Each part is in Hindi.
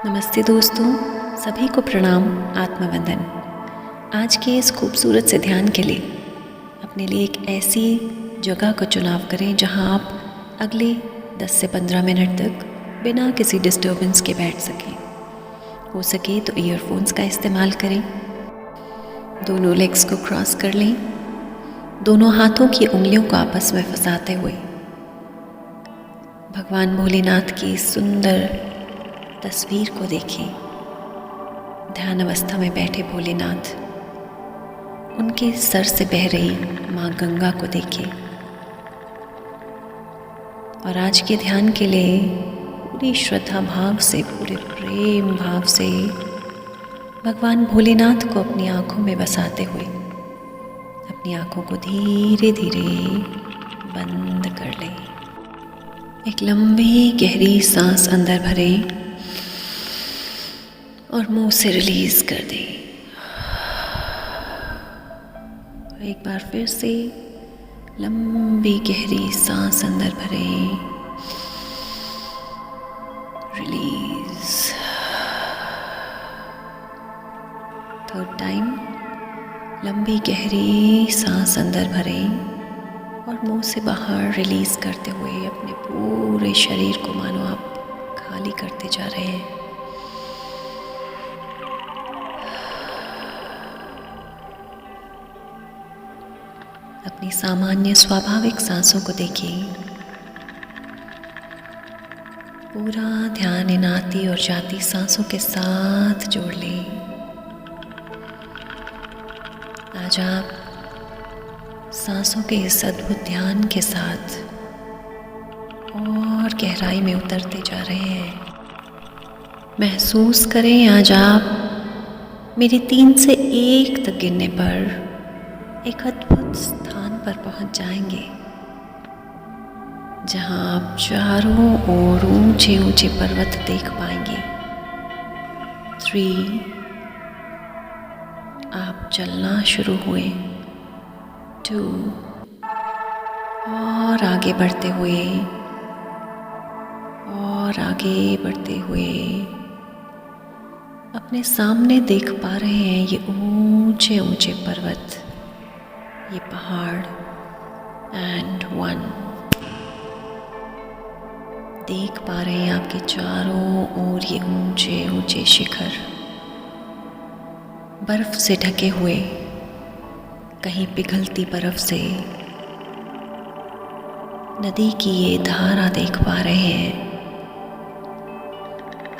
नमस्ते दोस्तों, सभी को प्रणाम। आत्मवंदन। आज के इस खूबसूरत से ध्यान के लिए अपने लिए एक ऐसी जगह का चुनाव करें जहां आप अगले 10 से 15 मिनट तक बिना किसी डिस्टर्बेंस के बैठ सकें। हो सके तो ईयरफोन्स का इस्तेमाल करें। दोनों लेग्स को क्रॉस कर लें। दोनों हाथों की उंगलियों को आपस में फंसाते हुए भगवान भोलेनाथ की सुंदर तस्वीर को देखें। ध्यान अवस्था में बैठे भोलेनाथ, उनके सर से बह रही माँ गंगा को देखें। और आज के ध्यान के लिए पूरी श्रद्धा भाव से, पूरे प्रेम भाव से भगवान भोलेनाथ को अपनी आंखों में बसाते हुए अपनी आंखों को धीरे धीरे बंद कर लें। एक लंबी गहरी सांस अंदर भरें और मुंह से रिलीज कर दें। एक बार फिर से लंबी गहरी सांस अंदर भरें, रिलीज। थर्ड टाइम लंबी गहरी सांस अंदर भरें और मुंह से बाहर रिलीज करते हुए अपने पूरे शरीर को मानो आप खाली करते जा रहे हैं। अपनी सामान्य स्वाभाविक सांसों को देखिए। पूरा ध्यान इन आती और जाती सांसों के साथ जोड़ लें। आज आप सांसों के इस अद्भुत ध्यान के साथ और गहराई में उतरते जा रहे हैं। महसूस करें आज आप मेरे 3 से 1 तक गिनने पर एक अद्भुत स्थान पर पहुंच जाएंगे, जहां आप चारों ओर ऊंचे ऊंचे पर्वत देख पाएंगे। 3, आप चलना शुरू हुए। 2, और आगे बढ़ते हुए और आगे बढ़ते हुए अपने सामने देख पा रहे हैं ये ऊंचे ऊंचे पर्वत, ये पहाड़। एंड 1, देख पा रहे हैं आपके चारों ओर ये ऊंचे ऊंचे शिखर, बर्फ से ढके हुए, कहीं पिघलती बर्फ से नदी की ये धारा देख पा रहे हैं।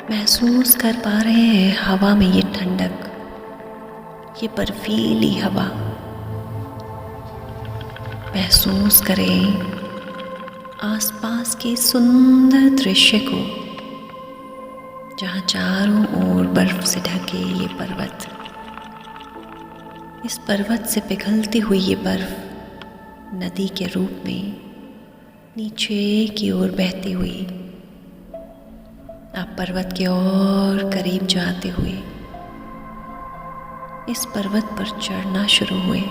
महसूस कर पा रहे हैं हवा में ये ठंडक, ये बर्फीली हवा। महसूस करें आसपास के सुंदर दृश्य को, जहां चारों ओर बर्फ से ढके ये पर्वत, इस पर्वत से पिघलती हुई ये बर्फ नदी के रूप में नीचे की ओर बहती हुई, आप पर्वत के और करीब जाते हुए इस पर्वत पर चढ़ना शुरू हुए।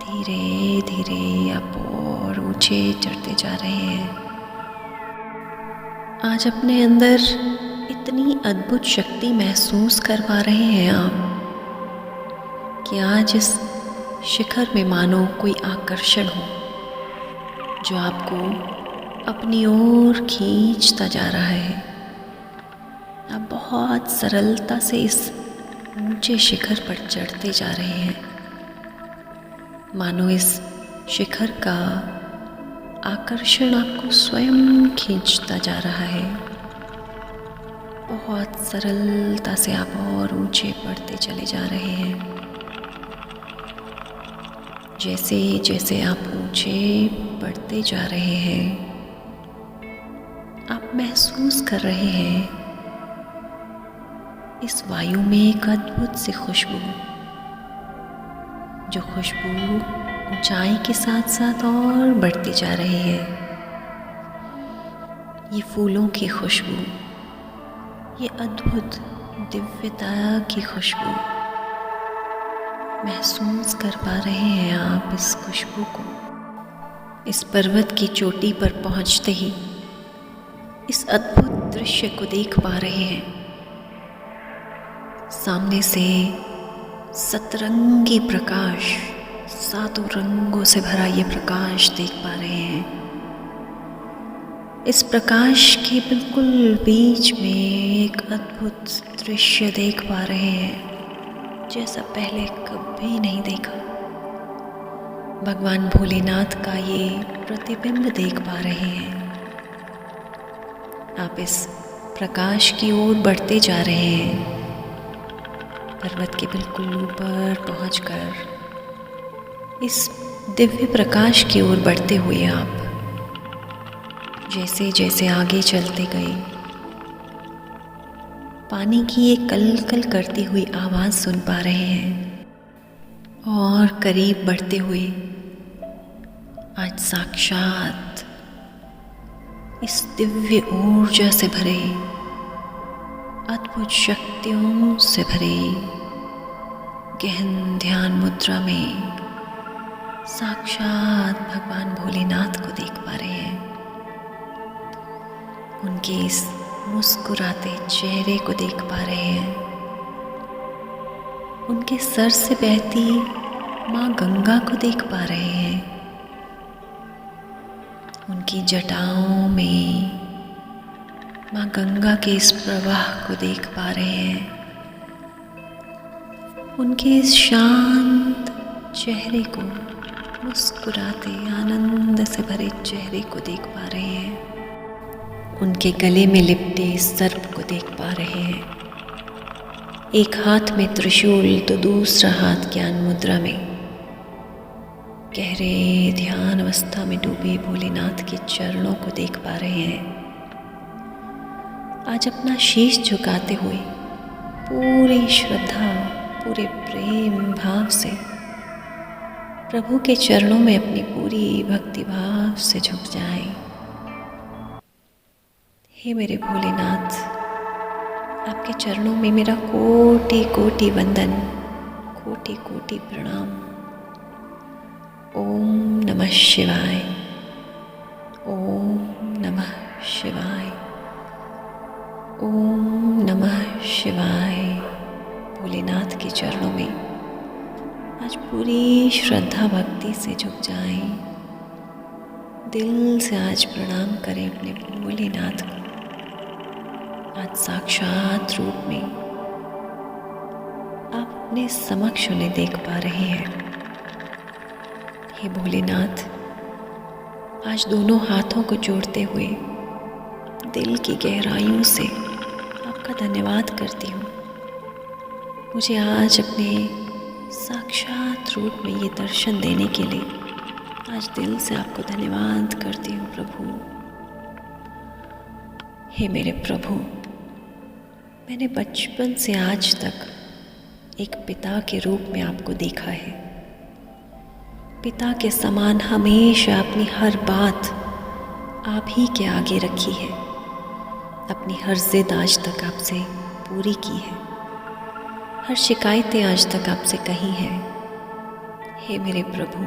धीरे धीरे आप और ऊंचे चढ़ते जा रहे हैं। आज अपने अंदर इतनी अद्भुत शक्ति महसूस करवा रहे हैं आप कि आज इस शिखर में मानो कोई आकर्षण हो जो आपको अपनी ओर खींचता जा रहा है। आप बहुत सरलता से इस ऊंचे शिखर पर चढ़ते जा रहे हैं, मानो इस शिखर का आकर्षण आपको स्वयं खींचता जा रहा है। बहुत सरलता से आप और ऊंचे बढ़ते चले जा रहे हैं। जैसे जैसे आप ऊंचे बढ़ते जा रहे हैं, आप महसूस कर रहे हैं इस वायु में एक अद्भुत सी खुशबू, जो खुशबू ऊंचाई के साथ साथ और बढ़ती जा रही है। ये फूलों की खुशबू, ये अद्भुत दिव्यता की खुशबू, महसूस कर पा रहे हैं आप इस खुशबू को। इस पर्वत की चोटी पर पहुंचते ही इस अद्भुत दृश्य को देख पा रहे हैं। सामने से सतरंगी प्रकाश, 7 रंगों से भरा ये प्रकाश देख पा रहे हैं। इस प्रकाश के बिल्कुल बीच में एक अद्भुत दृश्य देख पा रहे हैं, जैसा पहले कभी नहीं देखा। भगवान भोलेनाथ का ये प्रतिबिंब देख पा रहे हैं। आप इस प्रकाश की ओर बढ़ते जा रहे हैं। पर्वत के बिल्कुल ऊपर पहुंचकर इस दिव्य प्रकाश की ओर बढ़ते हुए आप जैसे जैसे आगे चलते गए, पानी की एक कल कल करती हुई आवाज़ सुन पा रहे हैं। और करीब बढ़ते हुए आज साक्षात इस दिव्य ऊर्जा से भरे, अद्भुत शक्तियों से भरे गहन ध्यान मुद्रा में साक्षात भगवान भोलेनाथ को देख पा रहे हैं। उनके इस मुस्कुराते चेहरे को देख पा रहे हैं। उनके सर से बहती माँ गंगा को देख पा रहे हैं। उनकी जटाओं में माँ गंगा के इस प्रवाह को देख पा रहे हैं। उनके इस शांत चेहरे को, मुस्कुराते आनंद से भरे चेहरे को देख पा रहे हैं। उनके गले में लिपटे सर्प को देख पा रहे हैं। एक हाथ में त्रिशूल तो दूसरा हाथ ज्ञान मुद्रा में गहरे ध्यान अवस्था में डूबे भोलेनाथ के चरणों को देख पा रहे हैं। आज अपना शीश झुकाते हुए पूरी श्रद्धा, पूरे प्रेम भाव से प्रभु के चरणों में अपनी पूरी भक्ति भाव से झुक जाएं। हे मेरे भोलेनाथ, आपके चरणों में मेरा कोटि कोटि वंदन, कोटि कोटि प्रणाम। ओम नमः शिवाय, ओम नमः शिवाय, ओम नमः शिवाय। भोलेनाथ के चरणों में आज पूरी श्रद्धा भक्ति से झुक जाएं। दिल से आज प्रणाम करें अपने भोलेनाथ को। आज साक्षात रूप में आप अपने समक्ष उन्हें देख पा रहे हैं। हे भोलेनाथ, आज दोनों हाथों को जोड़ते हुए दिल की गहराइयों से आपका धन्यवाद करती हूँ। मुझे आज अपने साक्षात रूप में ये दर्शन देने के लिए आज दिल से आपको धन्यवाद करती हूँ प्रभु। हे मेरे प्रभु, मैंने बचपन से आज तक एक पिता के रूप में आपको देखा है। पिता के समान हमेशा अपनी हर बात आप ही के आगे रखी है। अपनी हर जिद आज तक आपसे पूरी की है। हर शिकायतें आज तक आपसे कही हैं। हे मेरे प्रभु,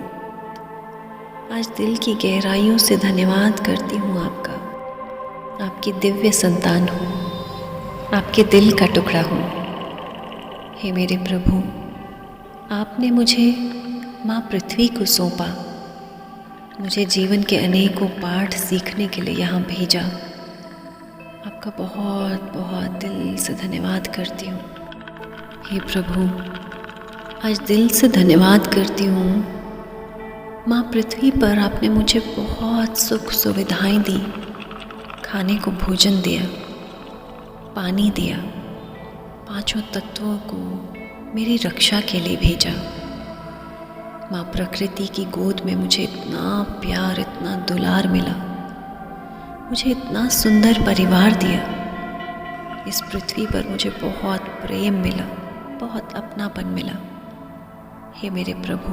आज दिल की गहराइयों से धन्यवाद करती हूँ आपका। आपकी दिव्य संतान हूँ, आपके दिल का टुकड़ा हूँ। हे मेरे प्रभु, आपने मुझे माँ पृथ्वी को सौंपा। मुझे जीवन के अनेकों पाठ सीखने के लिए यहाँ भेजा। आपका बहुत बहुत दिल से धन्यवाद करती हूँ। हे प्रभु, आज दिल से धन्यवाद करती हूँ। माँ पृथ्वी पर आपने मुझे बहुत सुख सुविधाएं दी। खाने को भोजन दिया, पानी दिया, 5 तत्वों को मेरी रक्षा के लिए भेजा। माँ प्रकृति की गोद में मुझे इतना प्यार, इतना दुलार मिला। मुझे इतना सुंदर परिवार दिया। इस पृथ्वी पर मुझे बहुत प्रेम मिला, बहुत अपनापन मिला। हे मेरे प्रभु,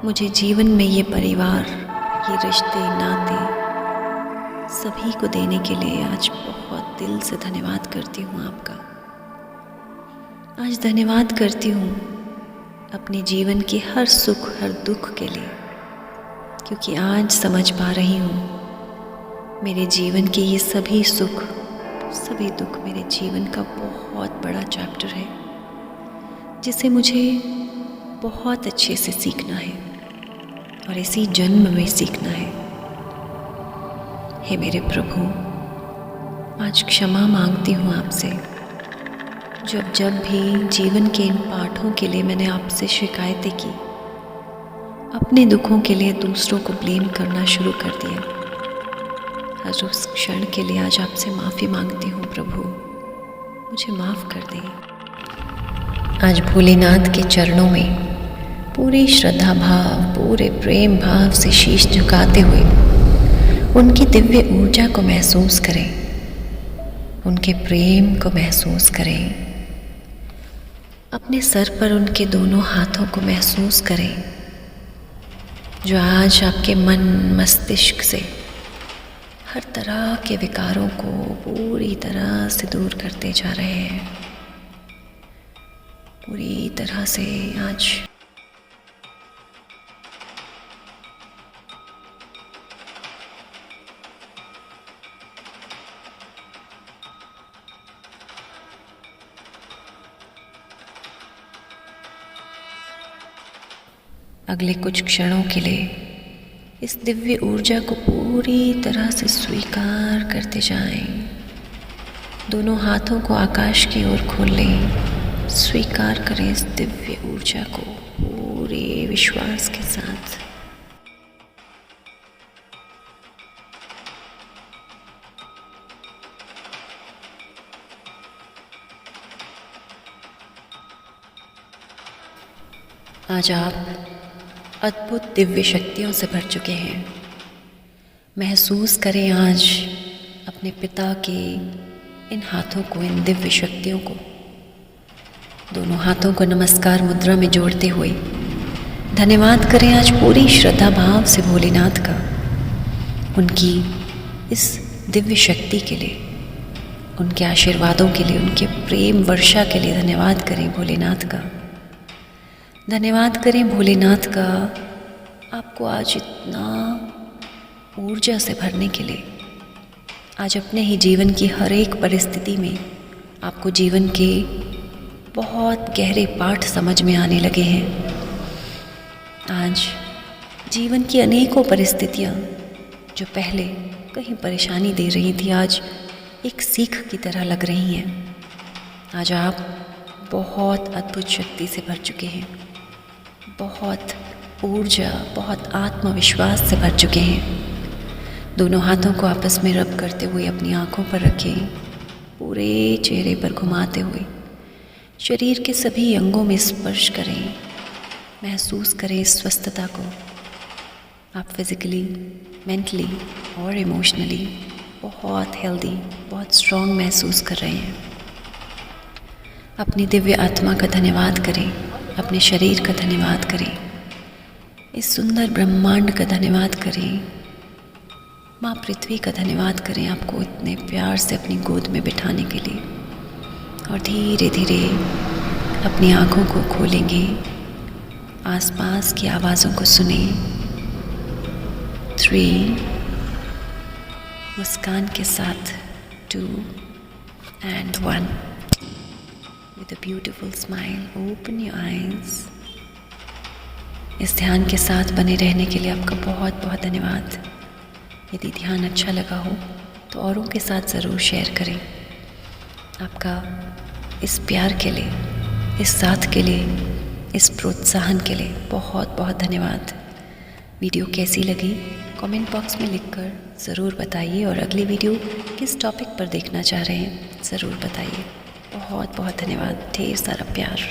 मुझे जीवन में ये परिवार, ये रिश्ते नाते सभी को देने के लिए आज बहुत दिल से धन्यवाद करती हूँ आपका। आज धन्यवाद करती हूँ अपने जीवन के हर सुख, हर दुख के लिए, क्योंकि आज समझ पा रही हूँ मेरे जीवन के ये सभी सुख सभी दुख मेरे जीवन का बहुत बड़ा चैप्टर है जिसे मुझे बहुत अच्छे से सीखना है और इसी जन्म में सीखना है। हे मेरे प्रभु, आज क्षमा मांगती हूँ आपसे। जब भी जीवन के इन पाठों के लिए मैंने आपसे शिकायतें की, अपने दुखों के लिए दूसरों को ब्लेम करना शुरू कर दिया, हर उस क्षण के लिए आज आपसे माफ़ी मांगती हूँ प्रभु, मुझे माफ़ कर दें। आज भोलेनाथ के चरणों में पूरी श्रद्धा भाव, पूरे प्रेम भाव से शीश झुकाते हुए उनकी दिव्य ऊर्जा को महसूस करें, उनके प्रेम को महसूस करें। अपने सर पर उनके दोनों हाथों को महसूस करें जो आज आपके मन मस्तिष्क से हर तरह के विकारों को पूरी तरह से दूर करते जा रहे हैं। पूरी तरह से आज अगले कुछ क्षणों के लिए इस दिव्य ऊर्जा को पूरी तरह से स्वीकार करते जाएं। दोनों हाथों को आकाश की ओर खोल लें, स्वीकार करें इस दिव्य ऊर्जा को पूरे विश्वास के साथ। आज आप अद्भुत दिव्य शक्तियों से भर चुके हैं। महसूस करें आज अपने पिता के इन हाथों को, इन दिव्य शक्तियों को। दोनों हाथों को नमस्कार मुद्रा में जोड़ते हुए धन्यवाद करें आज पूरी श्रद्धा भाव से भोलेनाथ का, उनकी इस दिव्य शक्ति के लिए, उनके आशीर्वादों के लिए, उनके प्रेम वर्षा के लिए धन्यवाद करें भोलेनाथ का। धन्यवाद करें भोलेनाथ का आपको आज इतना ऊर्जा से भरने के लिए। आज अपने ही जीवन की हर एक परिस्थिति में आपको जीवन के बहुत गहरे पाठ समझ में आने लगे हैं। आज जीवन की अनेकों परिस्थितियाँ जो पहले कहीं परेशानी दे रही थी, आज एक सीख की तरह लग रही हैं। आज आप बहुत अद्भुत शक्ति से भर चुके हैं, बहुत ऊर्जा, बहुत आत्मविश्वास से भर चुके हैं। दोनों हाथों को आपस में रब करते हुए अपनी आंखों पर रखें, पूरे चेहरे पर घुमाते हुए शरीर के सभी अंगों में स्पर्श करें, महसूस करें इस स्वस्थता को। आप फिज़िकली, मेंटली और इमोशनली बहुत हेल्दी, बहुत स्ट्रॉन्ग महसूस कर रहे हैं। अपनी दिव्य आत्मा का धन्यवाद करें, अपने शरीर का धन्यवाद करें, इस सुंदर ब्रह्मांड का धन्यवाद करें, माँ पृथ्वी का धन्यवाद करें आपको इतने प्यार से अपनी गोद में बिठाने के लिए। और धीरे धीरे अपनी आँखों को खोलेंगे, आसपास की आवाज़ों को सुने। 3 मुस्कान के साथ 2 and 1 with a beautiful smile open your eyes। इस ध्यान के साथ बने रहने के लिए आपका बहुत बहुत धन्यवाद। यदि ध्यान अच्छा लगा हो तो औरों के साथ ज़रूर शेयर करें। आपका इस प्यार के लिए, इस साथ के लिए, इस प्रोत्साहन के लिए बहुत बहुत धन्यवाद। वीडियो कैसी लगी कमेंट बॉक्स में लिखकर ज़रूर बताइए और अगली वीडियो किस टॉपिक पर देखना चाह रहे हैं ज़रूर बताइए। बहुत बहुत धन्यवाद, ढेर सारा प्यार।